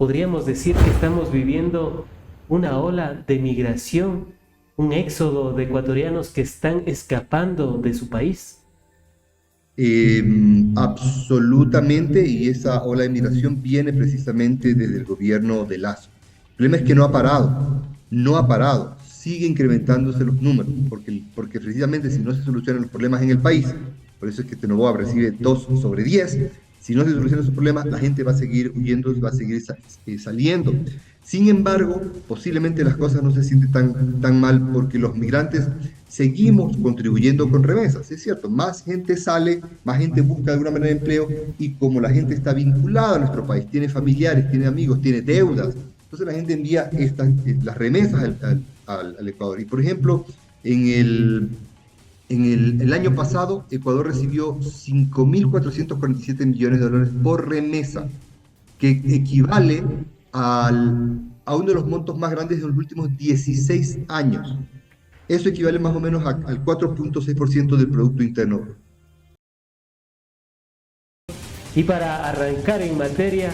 podríamos decir que estamos viviendo una ola de migración, un éxodo de ecuatorianos que están escapando de su país. Eh, Absolutamente, y esa ola de migración viene precisamente desde el gobierno de Lazo. El problema es que no ha parado, sigue incrementándose los números, porque precisamente si no se solucionan los problemas en el país, por eso es que Novoa recibe 2 sobre 10. Si no se solucionan esos problemas, la gente va a seguir huyendo, va a seguir saliendo. Sin embargo, posiblemente las cosas no se sienten tan mal porque los migrantes seguimos contribuyendo con remesas. Es cierto, más gente sale, más gente busca de alguna manera empleo y como la gente está vinculada a nuestro país, tiene familiares, tiene amigos, tiene deudas, entonces la gente envía las remesas al Ecuador. Y por ejemplo, el año pasado, Ecuador recibió 5.447 millones de dólares por remesa, que equivale a uno de los montos más grandes de los últimos 16 años. Eso equivale más o menos al 4,6% del Producto Interno Bruto. Y para arrancar en materia,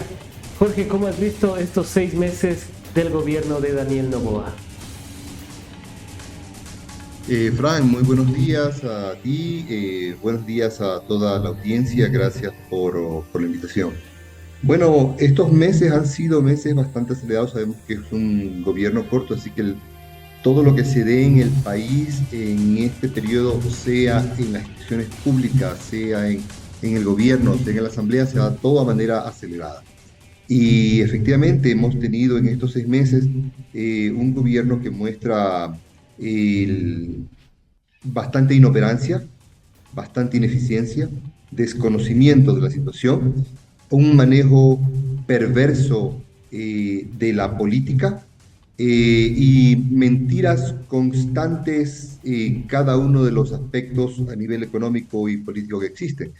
Jorge, ¿cómo has visto estos 6 meses del gobierno de Daniel Noboa? Frank, muy buenos días a ti, buenos días a toda la audiencia, gracias por la invitación. Bueno, estos meses han sido meses bastante acelerados, sabemos que es un gobierno corto, así que todo lo que se dé en el país en este periodo, sea en las instituciones públicas, sea en el gobierno, sea en la asamblea, se da todo a manera acelerada. Y efectivamente hemos tenido en estos 6 meses un gobierno que muestra el- bastante inoperancia, bastante ineficiencia, desconocimiento de la situación, un manejo perverso de la política y mentiras constantes en cada uno de los aspectos a nivel económico y político que existen.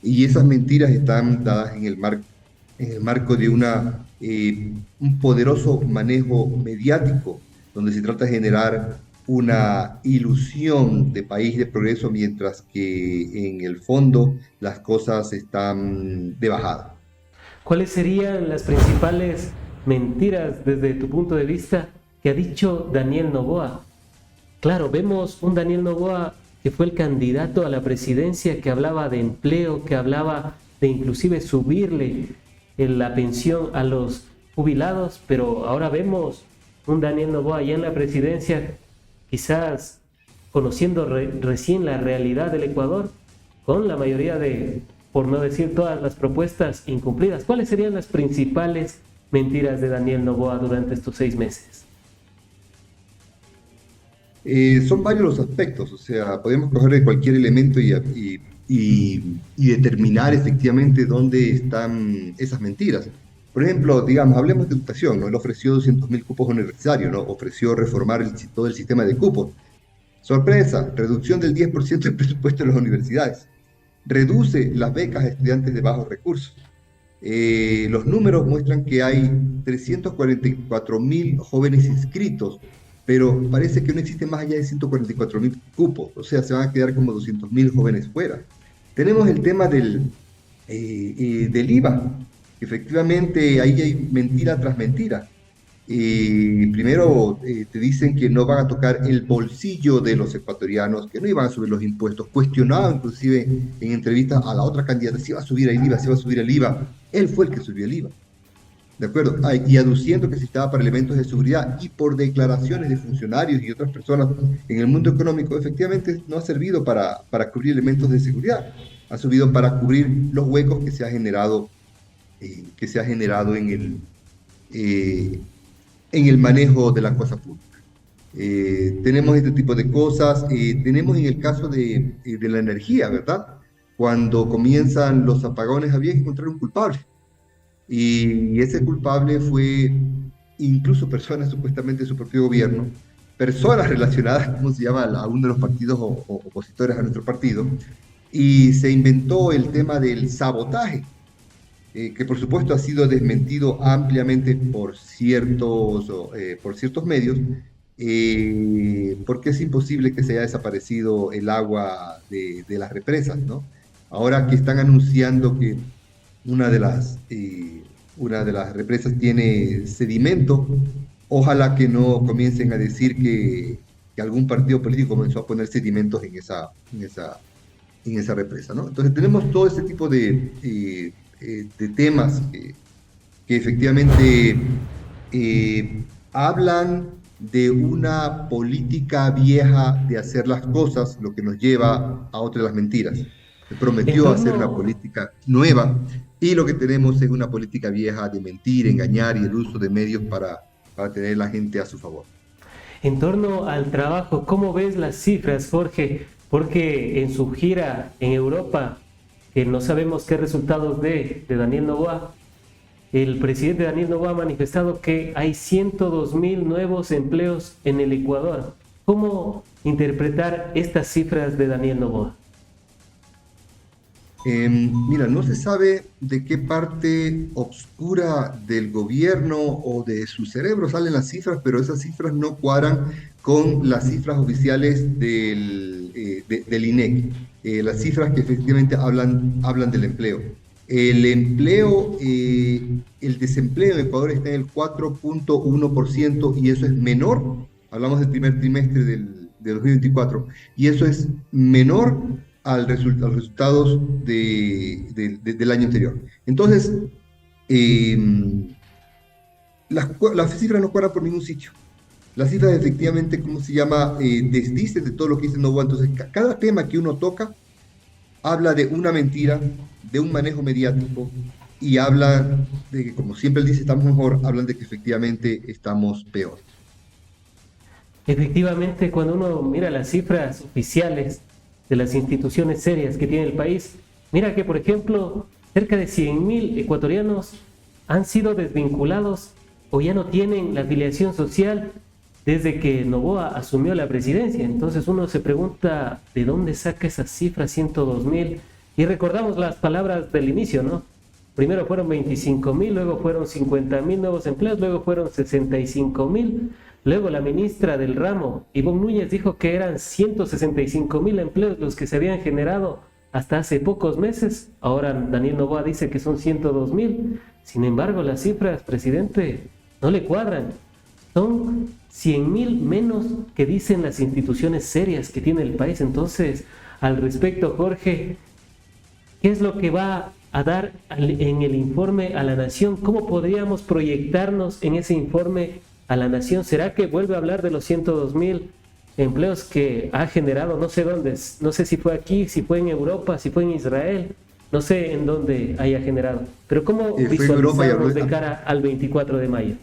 Y esas mentiras están dadas en el marco de un poderoso manejo mediático, donde se trata de generar una ilusión de país de progreso, mientras que en el fondo las cosas están de bajada. ¿Cuáles serían las principales mentiras desde tu punto de vista que ha dicho Daniel Noboa? Claro, vemos un Daniel Noboa que fue el candidato a la presidencia, que hablaba de empleo, que hablaba de inclusive subirle la pensión a los jubilados, pero ahora vemos un Daniel Noboa ya en la presidencia, quizás conociendo recién la realidad del Ecuador, con la mayoría de, por no decir todas las propuestas incumplidas. ¿Cuáles serían las principales mentiras de Daniel Noboa durante estos 6 meses? Son varios los aspectos, o sea, podemos coger de cualquier elemento y determinar efectivamente dónde están esas mentiras. Por ejemplo, digamos, hablemos de educación, ¿no? Él ofreció 200.000 cupos universitarios, ¿no? Ofreció reformar todo el sistema de cupos. Sorpresa, reducción del 10% del presupuesto de las universidades. Reduce las becas a estudiantes de bajos recursos. Los números muestran que hay 344.000 jóvenes inscritos, pero parece que no existen más allá de 144.000 cupos, o sea, se van a quedar como 200.000 jóvenes fuera. Tenemos el tema del IVA, efectivamente ahí hay mentira tras mentira. Primero te dicen que no van a tocar el bolsillo de los ecuatorianos, que no iban a subir los impuestos, cuestionado inclusive en entrevistas a la otra candidata si iba a subir el IVA, si iba a subir el IVA. Él fue el que subió el IVA, ¿de acuerdo? Y aduciendo que se estaba para elementos de seguridad y por declaraciones de funcionarios y otras personas en el mundo económico, efectivamente no ha servido para cubrir elementos de seguridad, ha servido para cubrir los huecos que se ha generado eh, en el manejo de la cosa pública. Tenemos este tipo de cosas, tenemos en el caso de la energía, ¿verdad? Cuando comienzan los apagones había que encontrar un culpable y ese culpable fue incluso personas supuestamente de su propio gobierno, personas relacionadas, ¿cómo se llama?, a uno de los partidos opositores a nuestro partido, y se inventó el tema del sabotaje, que por supuesto ha sido desmentido ampliamente por ciertos medios, porque es imposible que se haya desaparecido el agua de las represas, ¿no? Ahora que están anunciando que una una de las represas tiene sedimento. Ojalá que no comiencen a decir que algún partido político comenzó a poner sedimentos en esa represa, ¿no? Entonces tenemos todo ese tipo de temas que efectivamente hablan de una política vieja de hacer las cosas, lo que nos lleva a otra de las mentiras. Se En prometió hacer una torno, política nueva y lo que tenemos es una política vieja de mentir, engañar y el uso de medios para tener la gente a su favor. en torno al trabajo, ¿cómo ves las cifras, Jorge? Porque en su gira en Europa, que no sabemos qué resultados de Daniel Noboa, el presidente Daniel Noboa ha manifestado que hay 102,000 nuevos empleos en el Ecuador. ¿Cómo interpretar estas cifras de Daniel Noboa? Mira, no se sabe de qué parte obscura del gobierno o de su cerebro salen las cifras, pero esas cifras no cuadran con las cifras oficiales del INEC, las cifras que efectivamente hablan del empleo. El desempleo en Ecuador está en el 4,1% y eso es menor, hablamos del primer trimestre del 2024, y eso es menor a los resultados del año anterior. Entonces, las cifras no cuadran por ningún sitio. Las cifras efectivamente, ¿cómo se llama? Desdicen de todo lo que dice Noboa. Entonces, cada tema que uno toca habla de una mentira, de un manejo mediático y habla de que, como siempre él dice, estamos mejor, hablan de que efectivamente estamos peor. Efectivamente, cuando uno mira las cifras oficiales de las instituciones serias que tiene el país, mira que, por ejemplo, cerca de 100,000 ecuatorianos han sido desvinculados o ya no tienen la afiliación social desde que Noboa asumió la presidencia. Entonces uno se pregunta de dónde saca esas cifras, 102,000, y recordamos las palabras del inicio, ¿no? Primero fueron 25,000, luego fueron 50,000 nuevos empleos, luego fueron 65,000. Luego la ministra del ramo, Ivonne Núñez, dijo que eran 165,000 empleos los que se habían generado hasta hace pocos meses. Ahora Daniel Noboa dice que son 102,000. Sin embargo, las cifras, presidente, no le cuadran. Son 100,000 menos que dicen las instituciones serias que tiene el país. Entonces, al respecto, Jorge, ¿qué es lo que va a dar en el informe a la nación? ¿Cómo podríamos proyectarnos en ese informe a la nación? ¿Será que vuelve a hablar de los 102,000 empleos que ha generado? No sé dónde, no sé si fue aquí, si fue en Europa, si fue en Israel, no sé en dónde haya generado. Pero ¿cómo Fue en Europa y visualizamos de cara al 24 de mayo?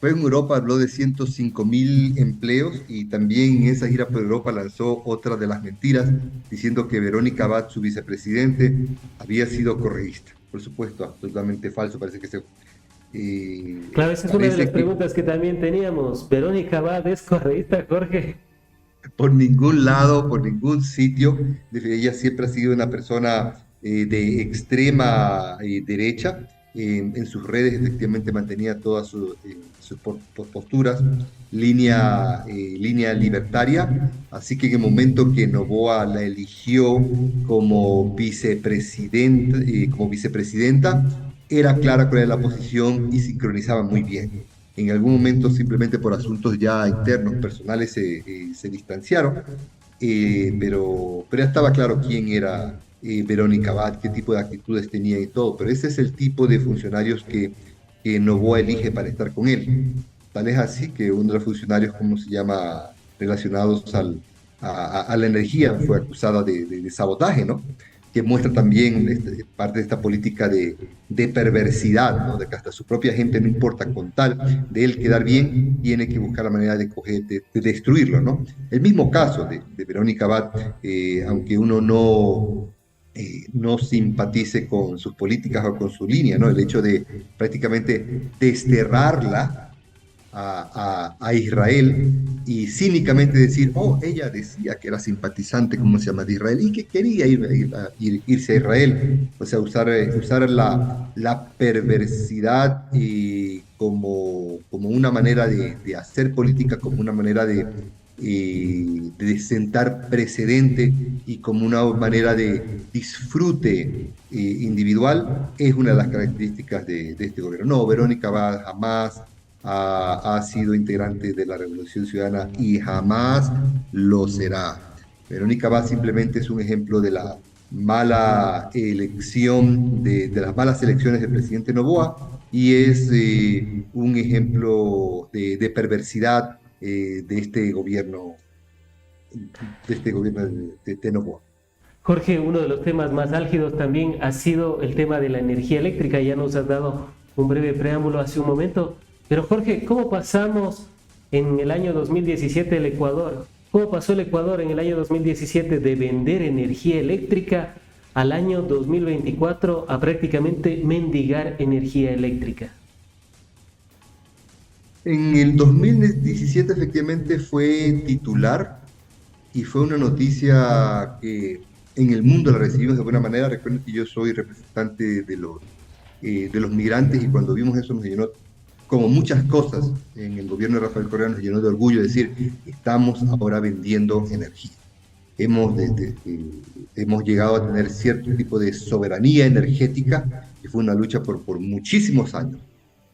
Fue en Europa, habló de 105,000 empleos y también en esa gira por Europa lanzó otra de las mentiras, diciendo que Verónica Abad, su vicepresidente, había sido correísta. Por supuesto, absolutamente falso, parece que Claro, esa es una de las preguntas que también teníamos. ¿Verónica Abad es correísta, Jorge? por ningún lado, por ningún sitio, ella siempre ha sido una persona de extrema derecha. En sus redes efectivamente mantenía todas sus posturas, línea libertaria, así que en el momento que Noboa la eligió como vicepresidenta, era clara cuál era la posición y sincronizaba muy bien. En algún momento, simplemente por asuntos ya internos, personales, se distanciaron, pero ya estaba claro quién era Verónica Abad, qué tipo de actitudes tenía y todo, pero ese es el tipo de funcionarios que Noboa elige para estar con él. Tal es así que uno de los funcionarios, ¿cómo se llama?, relacionados a la energía, fue acusada de sabotaje, ¿no? Que muestra también parte de esta política de perversidad, ¿no? De que hasta su propia gente, no importa, con tal de él quedar bien, tiene que buscar la manera de destruirlo, ¿no? El mismo caso de Verónica Abad, aunque uno no simpatice con sus políticas o con su línea, ¿no? El hecho de prácticamente desterrarla a Israel y cínicamente decir, oh, ella decía que era simpatizante, ¿cómo se llama?, de Israel y que quería irse a Israel. O sea, usar la perversidad como una manera de hacer política, como una manera de sentar precedente y como una manera de disfrute individual, es una de las características de este gobierno. No, Verónica Abad jamás ha sido integrante de la Revolución Ciudadana y jamás lo será. Verónica Abad simplemente es un ejemplo de la mala elección, de las malas elecciones del presidente Noboa, y es un ejemplo de perversidad de este gobierno de Noboa. Jorge, uno de los temas más álgidos también ha sido el tema de la energía eléctrica. Ya nos has dado un breve preámbulo hace un momento. Pero Jorge, ¿cómo pasamos en el año 2017 el Ecuador? ¿Cómo pasó el Ecuador en el año 2017 de vender energía eléctrica al año 2024 a prácticamente mendigar energía eléctrica? En el 2017 efectivamente fue titular y fue una noticia que en el mundo la recibimos de buena manera. Recuerden que yo soy representante de los migrantes y cuando vimos eso nos llenó, como muchas cosas en el gobierno de Rafael Correa, nos llenó de orgullo decir, estamos ahora vendiendo energía. Hemos llegado a tener cierto tipo de soberanía energética, que fue una lucha por muchísimos años,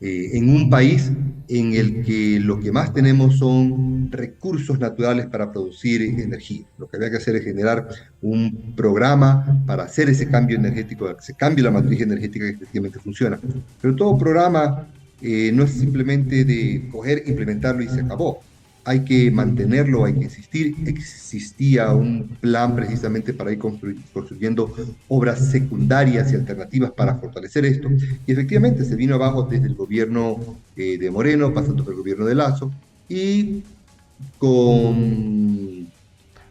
en un país en el que lo que más tenemos son recursos naturales para producir energía. Lo que había que hacer es generar un programa para hacer ese cambio energético, ese cambio de la matriz energética que efectivamente funciona. Pero todo programa no es simplemente de coger, implementarlo y se acabó. Hay que mantenerlo, hay que insistir. Existía un plan precisamente para ir construyendo obras secundarias y alternativas para fortalecer esto. Y efectivamente se vino abajo desde el gobierno de Moreno, pasando por el gobierno de Lazo, y con, y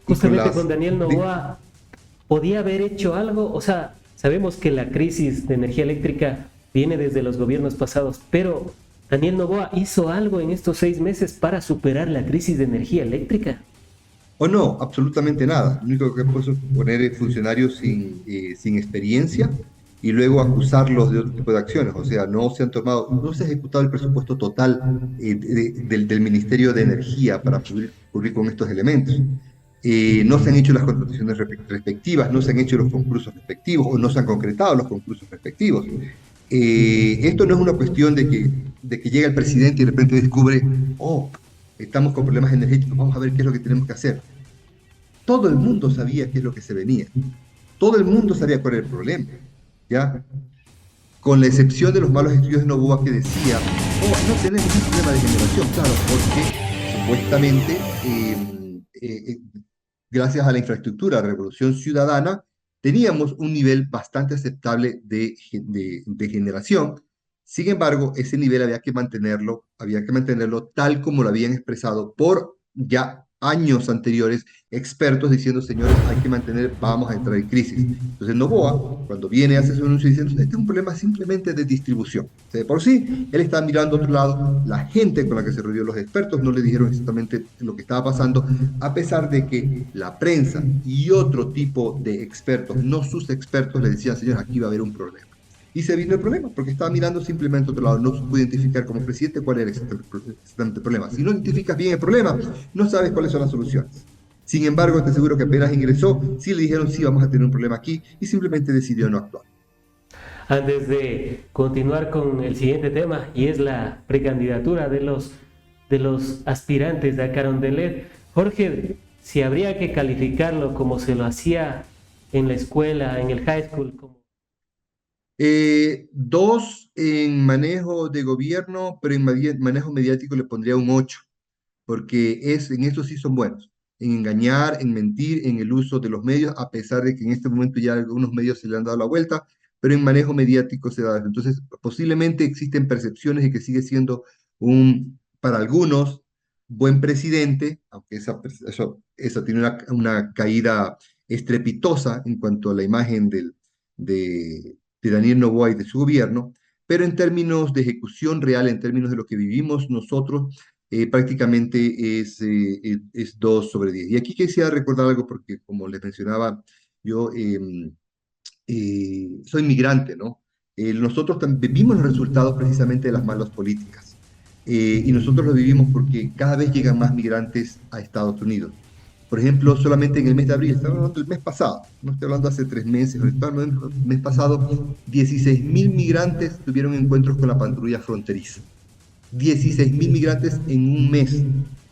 con Justamente con las... Daniel Noboa, ¿podía haber hecho algo? O sea, sabemos que la crisis de energía eléctrica viene desde los gobiernos pasados, pero Daniel Noboa hizo algo en estos 6 meses para superar la crisis de energía eléctrica. O no, absolutamente nada. Lo único que puedo es poner funcionarios sin experiencia y luego acusarlos de otro tipo de acciones. O sea, no se ha ejecutado el presupuesto total del Ministerio de Energía para cubrir con estos elementos. No se han hecho las contrataciones respectivas, no se han hecho los concursos respectivos o no se han concretado los concursos respectivos. Esto no es una cuestión de que llega el presidente y de repente descubre, oh, estamos con problemas energéticos, vamos a ver qué es lo que tenemos que hacer. Todo el mundo sabía qué es lo que se venía. Todo el mundo sabía cuál era el problema, ¿ya? Con la excepción de los malos estudios de Noboa que decía, oh, no tenemos un problema de generación, claro, porque supuestamente, gracias a la infraestructura, de Revolución Ciudadana, teníamos un nivel bastante aceptable de generación. Sin embargo, ese nivel había que mantenerlo tal como lo habían expresado por ya años anteriores expertos diciendo, señores, hay que mantener, vamos a entrar en crisis. Entonces Noboa, cuando viene, hace su anuncio diciendo, este es un problema simplemente de distribución. O sea, de por sí, él está mirando a otro lado, la gente con la que se rodeó, los expertos, no le dijeron exactamente lo que estaba pasando, a pesar de que la prensa y otro tipo de expertos, no sus expertos, le decían, señores, aquí va a haber un problema. Y se vino el problema, porque estaba mirando simplemente a otro lado. No supo identificar como presidente cuál era exactamente el problema. Si no identificas bien el problema, no sabes cuáles son las soluciones. Sin embargo, estoy seguro que apenas ingresó, sí le dijeron, sí, vamos a tener un problema aquí, y simplemente decidió no actuar. Antes de continuar con el siguiente tema, y es la precandidatura de los aspirantes de Carondelet, Jorge, si habría que calificarlo como se lo hacía en la escuela, en el high school, como... Dos en manejo de gobierno, pero en manejo mediático le pondría un 8 porque en eso sí son buenos, en engañar, en mentir, en el uso de los medios, a pesar de que en este momento ya algunos medios se le han dado la vuelta, pero en manejo mediático se da. Entonces, posiblemente existen percepciones de que sigue siendo para algunos, buen presidente, aunque eso tiene una caída estrepitosa en cuanto a la imagen de Daniel Noboa y de su gobierno, pero en términos de ejecución real, en términos de lo que vivimos nosotros, prácticamente es 2 sobre 10. Y aquí quisiera recordar algo porque, como les mencionaba, yo soy migrante, ¿no? Nosotros vimos los resultados precisamente de las malas políticas. y nosotros lo vivimos porque cada vez llegan más migrantes a Estados Unidos. Por ejemplo, solamente en el mes de abril, estamos hablando del mes pasado, no estoy hablando hace 3 meses, ahorita el mes pasado, 16.000 migrantes tuvieron encuentros con la patrulla fronteriza. 16.000 migrantes en un mes,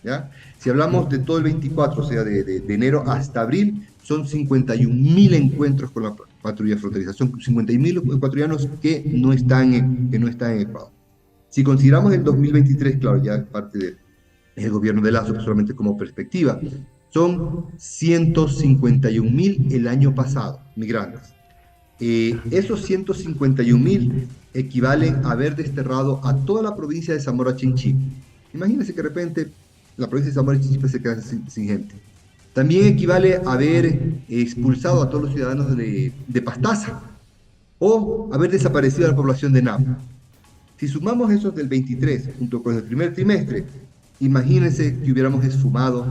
¿ya? Si hablamos de todo el 24, o sea, de enero hasta abril, son 51.000 encuentros con la patrulla fronteriza. Son 51.000 ecuatorianos que no están en Ecuador. Si consideramos el 2023, claro, ya parte del gobierno de Lazo, solamente como perspectiva, son 151.000 el año pasado, migrantes. Esos 151.000 equivalen a haber desterrado a toda la provincia de Zamora Chinchipe. Imagínense que de repente la provincia de Zamora Chinchipe se queda sin gente. También equivale a haber expulsado a todos los ciudadanos de Pastaza o haber desaparecido a la población de Napa. Si sumamos esos del 23 junto con el primer trimestre, imagínense que hubiéramos esfumado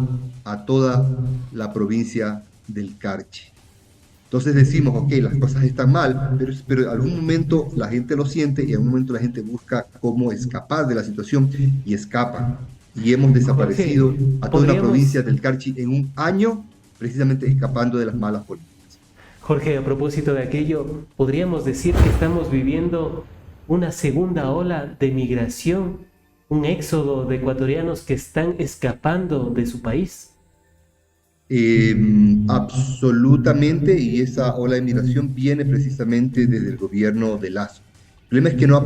a toda la provincia del Carchi. Entonces decimos, ok, las cosas están mal, pero en algún momento la gente lo siente y en algún momento la gente busca cómo escapar de la situación y escapa. Y hemos desaparecido a toda la provincia del Carchi en un año, precisamente escapando de las malas políticas. Jorge, a propósito de aquello, ¿podríamos decir que estamos viviendo una segunda ola de migración, un éxodo de ecuatorianos que están escapando de su país? Absolutamente, y esa ola de migración viene precisamente desde el gobierno de Lazo. El problema es que no ha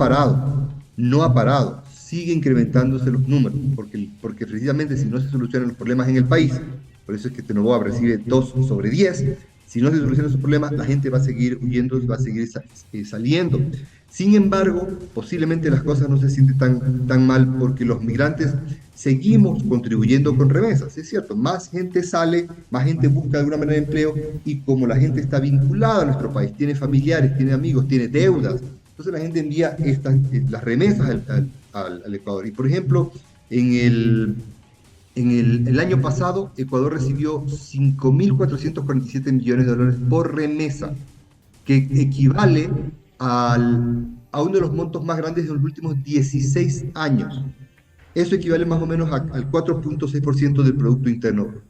parado, sigue incrementándose los números, porque precisamente si no se solucionan los problemas en el país, por eso es que Noboa recibe 2 sobre 10, si no se solucionan esos problemas, la gente va a seguir huyendo, va a seguir saliendo. Sin embargo, posiblemente las cosas no se sienten tan mal porque los migrantes seguimos contribuyendo con remesas. Es cierto, más gente sale, más gente busca de alguna manera empleo y como la gente está vinculada a nuestro país, tiene familiares, tiene amigos, tiene deudas, entonces la gente envía las remesas al Ecuador. Y por ejemplo, en el año pasado, Ecuador recibió 5.447 millones de dólares por remesa, que equivale a uno de los montos más grandes de los últimos 16 años. Eso equivale más o menos al 4.6% del Producto Interno Bruto.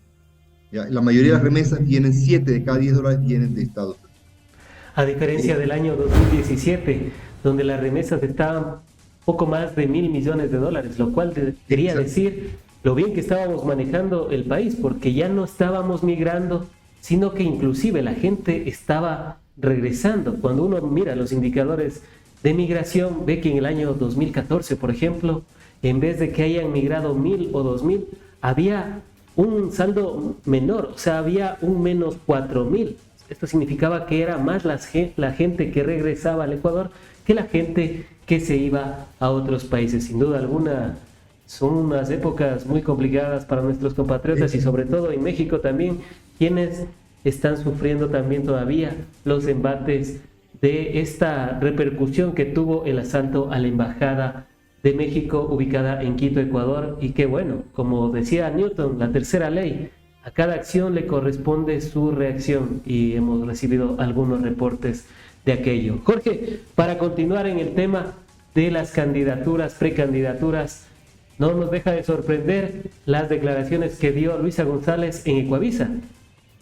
La mayoría de las remesas vienen, 7 de cada 10 dólares vienen de Estados Unidos. A diferencia del año 2017, donde las remesas estaban poco más de 1.000 millones de dólares, lo cual quería decir lo bien que estábamos manejando el país, porque ya no estábamos migrando, sino que inclusive la gente estaba regresando. Cuando uno mira los indicadores de migración, ve que en el año 2014, por ejemplo, en vez de que hayan migrado 1.000 o 2.000, había un saldo menor, o sea, había un menos 4.000. Esto significaba que era más la gente que regresaba al Ecuador que la gente que se iba a otros países. Sin duda alguna, son unas épocas muy complicadas para nuestros compatriotas y sobre todo en México también, quienes están sufriendo también todavía los embates de esta repercusión que tuvo el asalto a la Embajada de México ubicada en Quito, Ecuador, y que bueno, como decía Newton, la tercera ley, a cada acción le corresponde su reacción y hemos recibido algunos reportes de aquello. Jorge, para continuar en el tema de las candidaturas, precandidaturas, no nos deja de sorprender las declaraciones que dio Luisa González en Ecuavisa.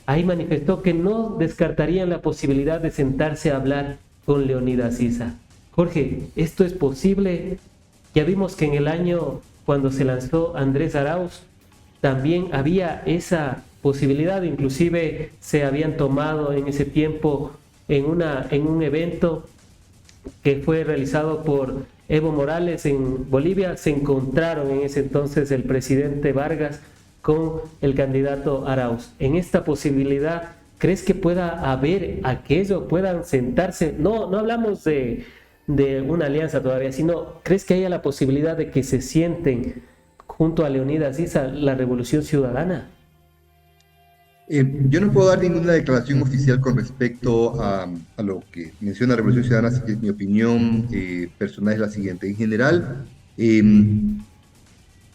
Ahí manifestó que no descartarían la posibilidad de sentarse a hablar con Leonidas Issa. Jorge, ¿esto es posible? Ya vimos que en el año cuando se lanzó Andrés Arauz, también había esa posibilidad, inclusive se habían tomado en ese tiempo en un evento que fue realizado por Evo Morales en Bolivia, se encontraron en ese entonces el presidente Vargas con el candidato Arauz. En esta posibilidad, ¿crees que pueda haber aquello, puedan sentarse? No hablamos de una alianza todavía, sino ¿crees que haya la posibilidad de que se sienten junto a Leonidas Issa la Revolución Ciudadana? Yo no puedo dar ninguna declaración oficial con respecto a lo que menciona la Revolución Ciudadana, así que mi opinión personal es la siguiente. En general,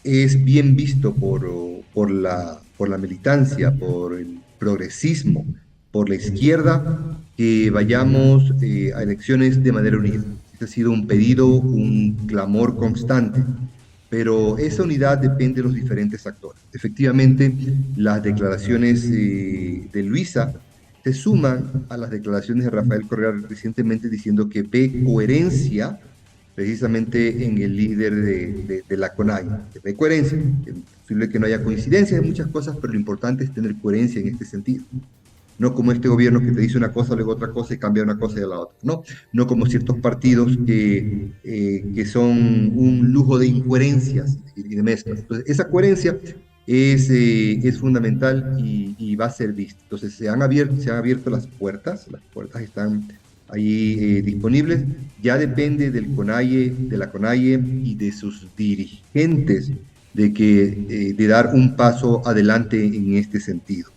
es bien visto por la militancia, por el progresismo, por la izquierda, que vayamos a elecciones de manera unida. Este ha sido un pedido, un clamor constante. pero esa unidad depende de los diferentes actores. Efectivamente, las declaraciones de Luisa se suman a las declaraciones de Rafael Correa recientemente diciendo que ve coherencia precisamente en el líder de la CONAIE, que ve coherencia, que es posible que no haya coincidencias en muchas cosas, pero lo importante es tener coherencia en este sentido. No como este gobierno que te dice una cosa, luego otra cosa y cambia una cosa y a la otra. No como ciertos partidos que son un lujo de incoherencias y de mezclas. Entonces, esa coherencia es fundamental y va a ser vista. Entonces, se han abierto las puertas están ahí disponibles. Ya depende del CONAIE, de la CONAIE y de sus dirigentes de dar un paso adelante en este sentido.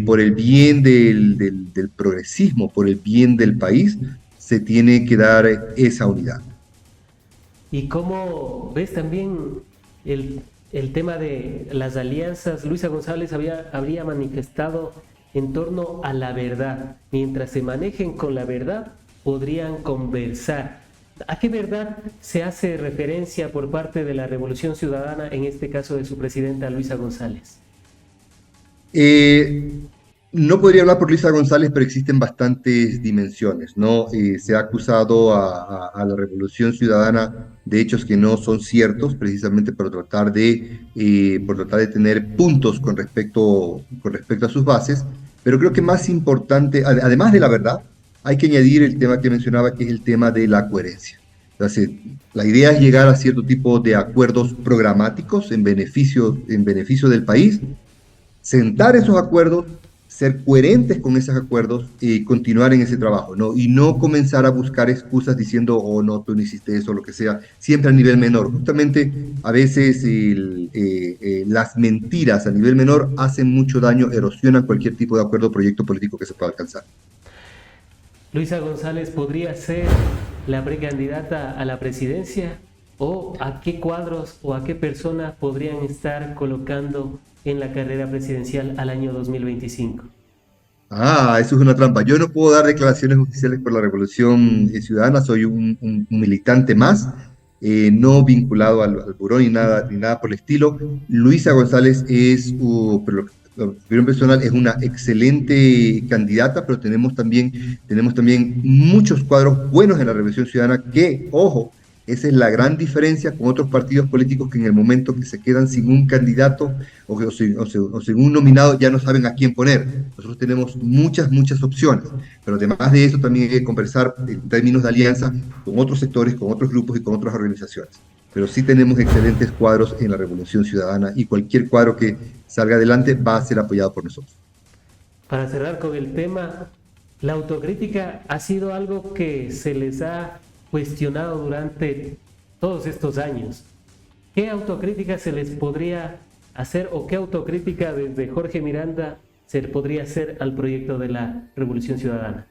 Por el bien del progresismo, por el bien del país, se tiene que dar esa unidad. ¿Y cómo ves también el tema de las alianzas? Luisa González habría manifestado en torno a la verdad. Mientras se manejen con la verdad, podrían conversar. ¿A qué verdad se hace referencia por parte de la Revolución Ciudadana, en este caso de su presidenta Luisa González? No podría hablar por Luisa González, pero existen bastantes dimensiones, ¿no? Se ha acusado a la Revolución Ciudadana de hechos que no son ciertos, precisamente por tratar de tener puntos con respecto a sus bases, pero creo que más importante, además de la verdad, hay que añadir el tema que mencionaba, que es el tema de la coherencia. Entonces, la idea es llegar a cierto tipo de acuerdos programáticos en beneficio del país, sentar esos acuerdos, ser coherentes con esos acuerdos y continuar en ese trabajo, ¿no? Y no comenzar a buscar excusas diciendo, oh, no, tú no hiciste eso, lo que sea, siempre a nivel menor. Justamente, a veces las mentiras a nivel menor hacen mucho daño, erosionan cualquier tipo de acuerdo o proyecto político que se pueda alcanzar. Luisa González podría ser la precandidata a la presidencia, o a qué cuadros o a qué personas podrían estar colocando en la carrera presidencial al año 2025. Eso es una trampa. Yo no puedo dar declaraciones oficiales por la Revolución Ciudadana, soy un militante más, no vinculado al buró ni nada por el estilo. Luisa González por lo opinión personal, es una excelente candidata, pero tenemos también muchos cuadros buenos en la Revolución Ciudadana que, ojo, esa es la gran diferencia con otros partidos políticos que en el momento que se quedan sin un candidato o sin un nominado ya no saben a quién poner. Nosotros tenemos muchas opciones, pero además de eso también hay que conversar en términos de alianza con otros sectores, con otros grupos y con otras organizaciones. Pero sí tenemos excelentes cuadros en la Revolución Ciudadana y cualquier cuadro que salga adelante va a ser apoyado por nosotros. Para cerrar con el tema, la autocrítica ha sido algo que se les ha cuestionado durante todos estos años. ¿Qué autocrítica se les podría hacer o qué autocrítica desde Jorge Miranda se podría hacer al proyecto de la Revolución Ciudadana?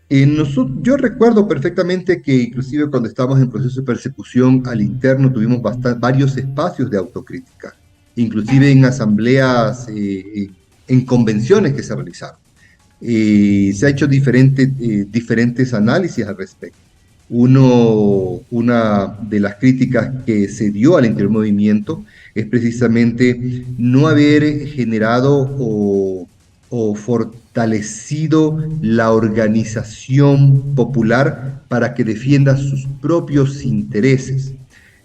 Yo recuerdo perfectamente que inclusive cuando estábamos en proceso de persecución al interno tuvimos varios espacios de autocrítica, inclusive en asambleas, en convenciones que se realizaron. Se ha hecho diferentes análisis al respecto. Una de las críticas que se dio al interior movimiento es precisamente no haber generado o fortalecido la organización popular para que defienda sus propios intereses,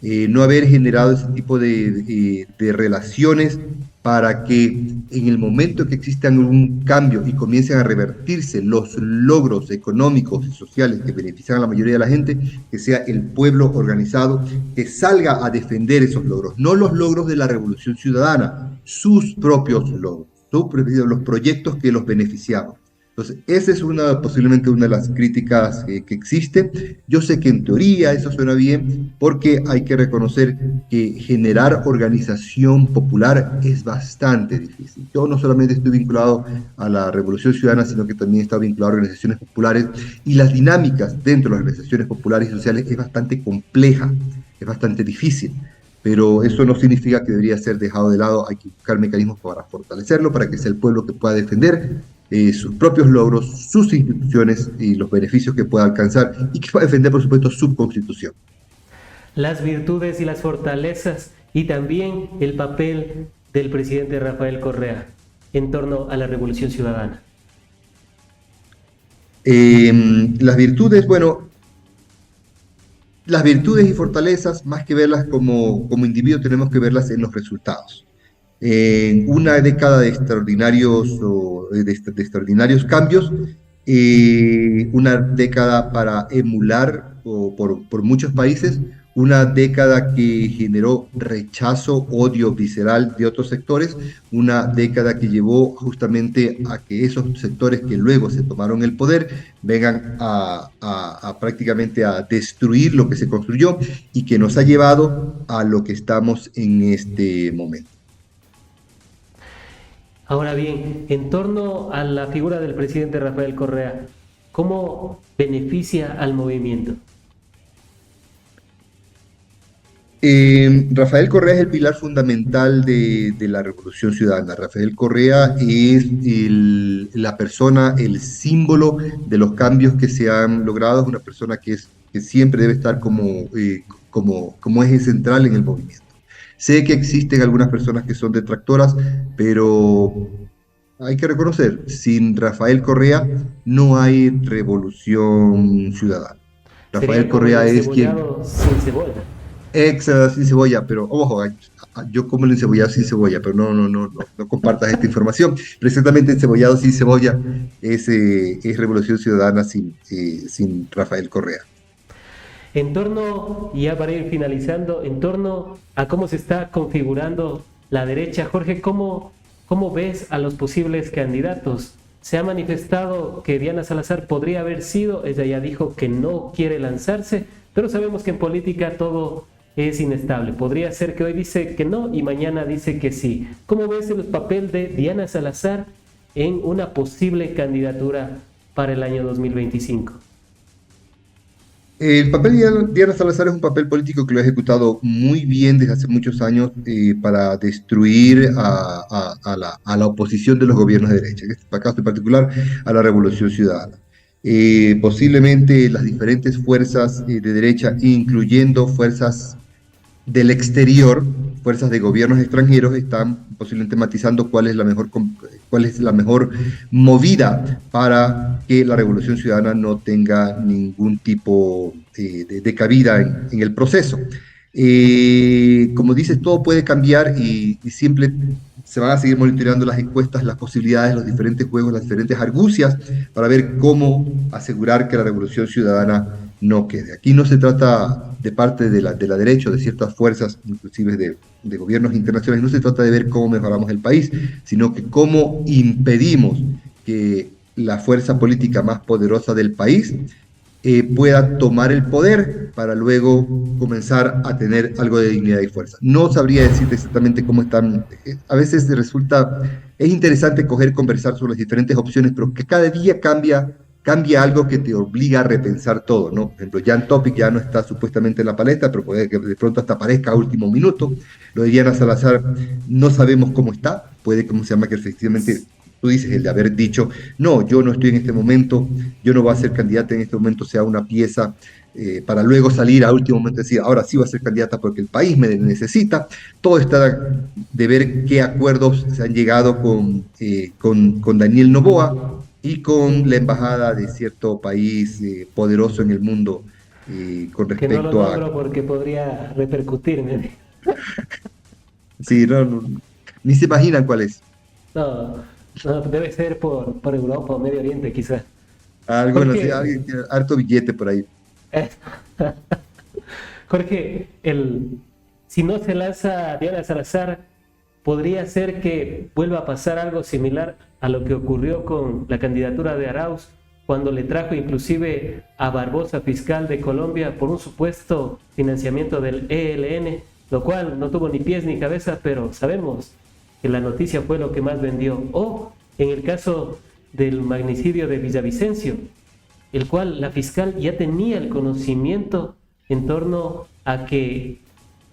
no haber generado ese tipo de relaciones para que en el momento que exista un cambio y comiencen a revertirse los logros económicos y sociales que benefician a la mayoría de la gente, que sea el pueblo organizado que salga a defender esos logros, no los logros de la Revolución Ciudadana, sus propios logros, los proyectos que los beneficiaban. Entonces, esa es posiblemente una de las críticas que existe. Yo sé que en teoría eso suena bien, porque hay que reconocer que generar organización popular es bastante difícil. Yo no solamente estoy vinculado a la Revolución Ciudadana, sino que también he estado vinculado a organizaciones populares, y las dinámicas dentro de las organizaciones populares y sociales es bastante compleja, es bastante difícil. Pero eso no significa que debería ser dejado de lado. Hay que buscar mecanismos para fortalecerlo, para que sea el pueblo que pueda defender sus propios logros, sus instituciones y los beneficios que pueda alcanzar, y que pueda defender, por supuesto, su constitución. las virtudes y las fortalezas y también el papel del presidente Rafael Correa en torno a la Revolución Ciudadana. Las virtudes, bueno, las virtudes y fortalezas, más que verlas como individuos, tenemos que verlas en los resultados. En una década de de extraordinarios cambios, una década para emular por muchos países, una década que generó rechazo, odio visceral de otros sectores, una década que llevó justamente a que esos sectores que luego se tomaron el poder vengan a prácticamente a destruir lo que se construyó y que nos ha llevado a lo que estamos en este momento. Ahora bien, en torno a la figura del presidente Rafael Correa, ¿cómo beneficia al movimiento? Rafael Correa es el pilar fundamental de la Revolución Ciudadana. Rafael Correa es la persona, el símbolo de los cambios que se han logrado. Es una persona que siempre debe estar como eje central en el movimiento. Sé que existen algunas personas que son detractoras, pero hay que reconocer, sin Rafael Correa no hay Revolución Ciudadana. Rafael Correa es quien... sin cebolla. Sin cebolla, pero ojo, yo como el encebollado sin cebolla, pero no compartas esta información. Precisamente encebollado sin cebolla es Revolución Ciudadana sin Rafael Correa. En torno, ya para ir finalizando, en torno a cómo se está configurando la derecha, Jorge, ¿cómo ves a los posibles candidatos? Se ha manifestado que Diana Salazar podría haber sido, ella ya dijo que no quiere lanzarse, pero sabemos que en política todo es inestable. Podría ser que hoy dice que no y mañana dice que sí. ¿Cómo ves el papel de Diana Salazar en una posible candidatura para el año 2025? El papel de Diana Salazar es un papel político que lo ha ejecutado muy bien desde hace muchos años para destruir a la oposición de los gobiernos de derecha, en este caso en particular a la Revolución Ciudadana. Posiblemente las diferentes fuerzas de derecha, incluyendo fuerzas del exterior, fuerzas de gobiernos extranjeros, están posiblemente matizando cuál es la mejor movida para que la Revolución Ciudadana no tenga ningún tipo de cabida en el proceso. Como dices, todo puede cambiar y siempre se van a seguir monitoreando las encuestas, las posibilidades, los diferentes juegos, las diferentes argucias para ver cómo asegurar que la Revolución Ciudadana no quede. Aquí no se trata de parte de la derecha o de ciertas fuerzas, inclusive de gobiernos internacionales, no se trata de ver cómo mejoramos el país, sino que cómo impedimos que la fuerza política más poderosa del país pueda tomar el poder para luego comenzar a tener algo de dignidad y fuerza. No sabría decirte exactamente cómo están. A veces es interesante conversar sobre las diferentes opciones, pero que cada día cambia algo que te obliga a repensar todo, ¿no? Por ejemplo, Jan Topic ya no está supuestamente en la palestra, pero puede que de pronto hasta aparezca a último minuto. Lo de Diana Salazar no sabemos cómo está, puede que efectivamente tú dices, el de haber dicho, no, yo no estoy en este momento, yo no voy a ser candidata en este momento, sea una pieza para luego salir a último momento y decir, ahora sí voy a ser candidata porque el país me necesita. Todo está de ver qué acuerdos se han llegado con Daniel Noboa y con la embajada de cierto país poderoso en el mundo con respecto que no lo logro porque podría repercutirme. Sí, ni se imaginan cuál es. No, debe ser por Europa o Medio Oriente, quizás. Alguien tiene harto billete por ahí. Jorge, si no se lanza Diana Salazar, podría ser que vuelva a pasar algo similar a lo que ocurrió con la candidatura de Arauz, cuando le trajo inclusive a Barbosa, fiscal de Colombia, por un supuesto financiamiento del ELN, lo cual no tuvo ni pies ni cabeza, pero sabemos que la noticia fue lo que más vendió. O en el caso del magnicidio de Villavicencio, el cual la fiscal ya tenía el conocimiento en torno a que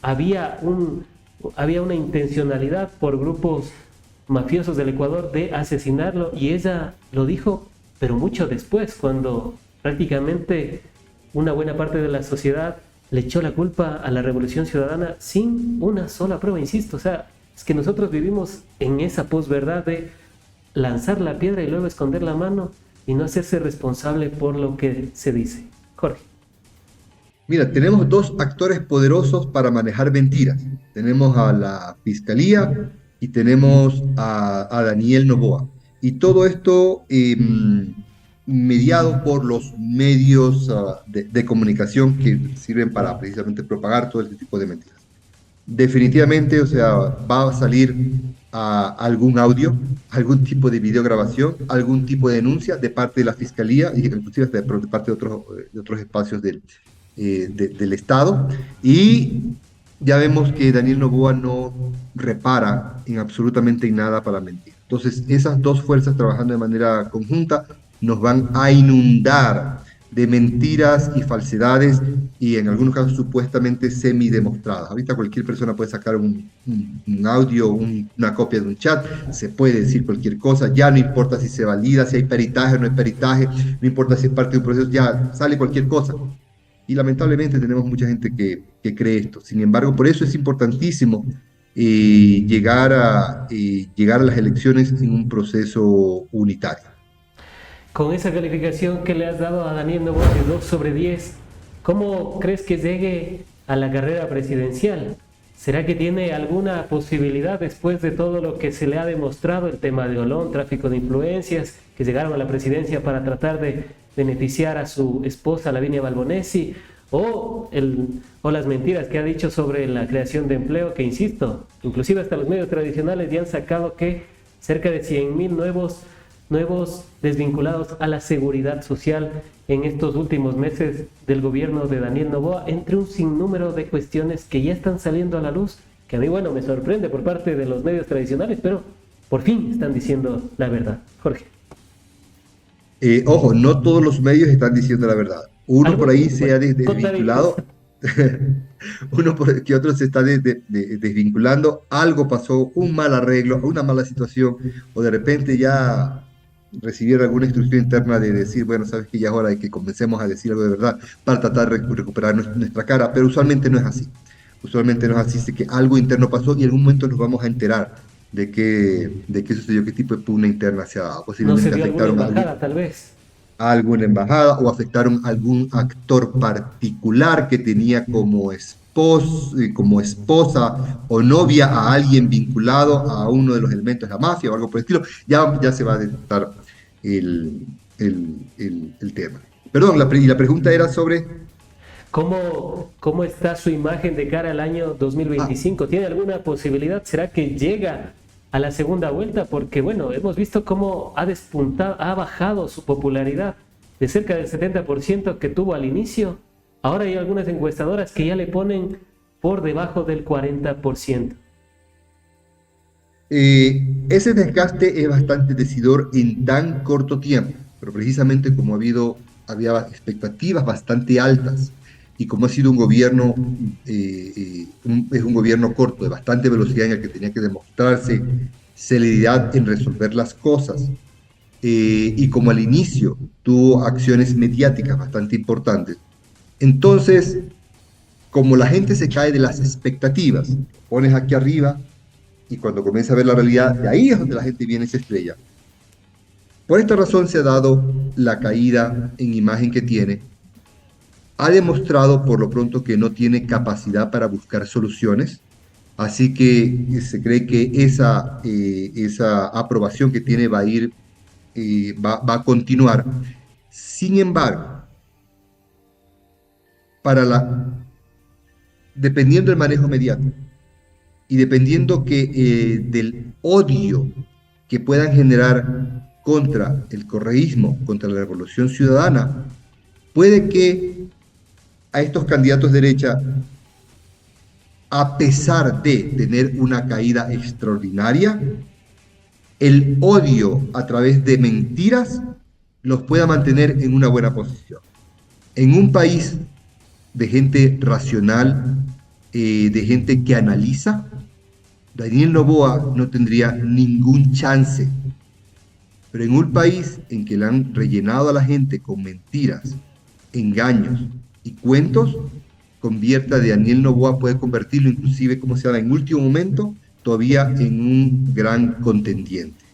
había una intencionalidad por grupos mafiosos del Ecuador de asesinarlo, y ella lo dijo, pero mucho después, cuando prácticamente una buena parte de la sociedad le echó la culpa a la Revolución Ciudadana sin una sola prueba, insisto. O sea, es que nosotros vivimos en esa posverdad de lanzar la piedra y luego esconder la mano y no hacerse responsable por lo que se dice. Jorge. Mira, tenemos dos actores poderosos para manejar mentiras. Tenemos a la Fiscalía y tenemos a Daniel Noboa. Y todo esto mediado por los medios de comunicación que sirven para precisamente propagar todo este tipo de mentiras. Definitivamente, o sea, va a salir algún audio, algún tipo de videograbación, algún tipo de denuncia de parte de la Fiscalía y inclusive de parte de otros espacios del Estado. Y ya vemos que Daniel Noboa no repara en absolutamente nada para mentir. Entonces, esas dos fuerzas trabajando de manera conjunta nos van a inundar de mentiras y falsedades y en algunos casos supuestamente semi-demostradas. Ahorita cualquier persona puede sacar un audio, una copia de un chat, se puede decir cualquier cosa, ya no importa si se valida, si hay peritaje o no hay peritaje, no importa si es parte de un proceso, ya sale cualquier cosa. Y lamentablemente tenemos mucha gente que cree esto. Sin embargo, por eso es importantísimo llegar a las elecciones en un proceso unitario. Con esa calificación que le has dado a Daniel Noboa de 2/10, ¿cómo crees que llegue a la carrera presidencial? ¿Será que tiene alguna posibilidad después de todo lo que se le ha demostrado, el tema de Olón, tráfico de influencias, que llegaron a la presidencia para tratar de beneficiar a su esposa Lavinia Balbonesi, o las mentiras que ha dicho sobre la creación de empleo, que insisto, inclusive hasta los medios tradicionales ya han sacado que cerca de 100,000 nuevos desvinculados a la seguridad social en estos últimos meses del gobierno de Daniel Noboa, entre un sinnúmero de cuestiones que ya están saliendo a la luz, que a mí, bueno, me sorprende por parte de los medios tradicionales, pero por fin están diciendo la verdad. Jorge. Ojo, no todos los medios están diciendo la verdad. Uno por ahí se ha desvinculado, uno que otro se está desvinculando, algo pasó, un mal arreglo, una mala situación, o de repente ya recibieron alguna instrucción interna de decir, bueno, sabes que ya es hora de que comencemos a decir algo de verdad para tratar de recuperar nuestra cara, pero usualmente no es así. Usualmente no es así, es que algo interno pasó y en algún momento nos vamos a enterar de qué sucedió, qué tipo de pugna interna se ha dado. Posiblemente no se dio afectaron alguna embajada, tal vez. a alguna embajada o afectaron a algún actor particular que tenía como esposa o novia a alguien vinculado a uno de los elementos de la mafia o algo por el estilo. Ya se va a detectar el tema. Perdón, la pregunta era sobre... ¿Cómo está su imagen de cara al año 2025? ¿Tiene alguna posibilidad? ¿Será que llega a la segunda vuelta? Porque, bueno, hemos visto cómo ha despuntado, ha bajado su popularidad de cerca del 70% que tuvo al inicio. Ahora hay algunas encuestadoras que ya le ponen por debajo del 40%. Ese desgaste es bastante decidor en tan corto tiempo, pero precisamente como había expectativas bastante altas y como ha sido un gobierno, es un gobierno corto, de bastante velocidad en el que tenía que demostrarse celeridad en resolver las cosas, y como al inicio tuvo acciones mediáticas bastante importantes, entonces, como la gente se cae de las expectativas, pones aquí arriba y cuando comienza a ver la realidad, de ahí es donde la gente viene y se estrella. Por esta razón se ha dado la caída en imagen que tiene. Ha demostrado por lo pronto que no tiene capacidad para buscar soluciones, así que se cree que esa aprobación que tiene va a continuar. Sin embargo, dependiendo del manejo mediático y dependiendo del odio que puedan generar contra el correísmo, contra la Revolución Ciudadana, puede que a estos candidatos de derecha, a pesar de tener una caída extraordinaria, el odio a través de mentiras los pueda mantener en una buena posición. En un país de gente racional, de gente que analiza, Daniel Noboa no tendría ningún chance. Pero en un país en que le han rellenado a la gente con mentiras, engaños y cuentos, convierta de Daniel Noboa, puede convertirlo inclusive, como se llama, en último momento, todavía en un gran contendiente.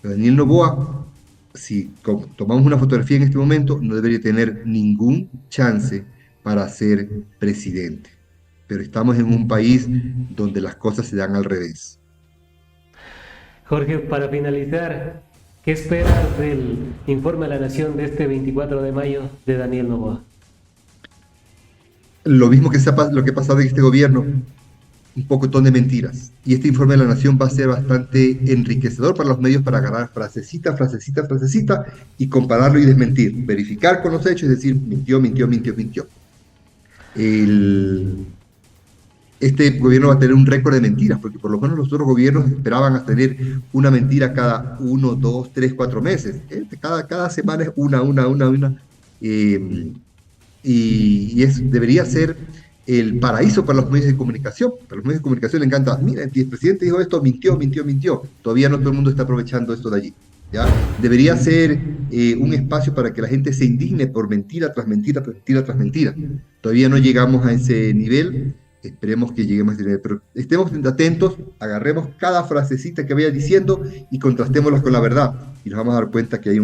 Pero Daniel Noboa, si tomamos una fotografía en este momento, no debería tener ningún chance para ser presidente. Pero estamos en un país donde las cosas se dan al revés. Jorge, para finalizar, ¿qué esperas del informe a la Nación de este 24 de mayo de Daniel Noboa? Lo mismo que lo que ha pasado en este gobierno, un pocotón de mentiras. Y este informe de la Nación va a ser bastante enriquecedor para los medios para agarrar frasecita, frasecita, frasecita y compararlo y desmentir. Verificar con los hechos, es decir, mintió, mintió, mintió, mintió. Este gobierno va a tener un récord de mentiras, porque por lo menos los otros gobiernos esperaban a tener una mentira cada 1, 2, 3, 4 meses. Cada semana es una. Debería ser el paraíso para los medios de comunicación. Para los medios de comunicación le encanta, mira, el presidente dijo esto, mintió. Todavía no todo el mundo está aprovechando esto de allí. ¿Ya? Debería ser un espacio para que la gente se indigne por mentira tras mentira, tras mentira. Todavía no llegamos a ese nivel. Esperemos que lleguemos a ese nivel, pero estemos atentos, agarremos cada frasecita que vaya diciendo y contrastémoslas con la verdad. Y nos vamos a dar cuenta que hay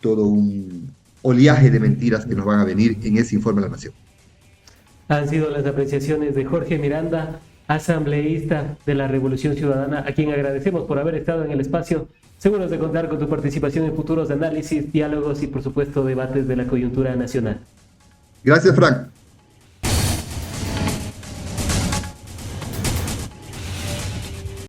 todo un oleaje de mentiras que nos van a venir en ese informe de la Nación. Han sido las apreciaciones de Jorge Miranda, asambleísta de la Revolución Ciudadana, a quien agradecemos por haber estado en el espacio, seguros de contar con tu participación en futuros análisis, diálogos y, por supuesto, debates de la coyuntura nacional. Gracias, Frank.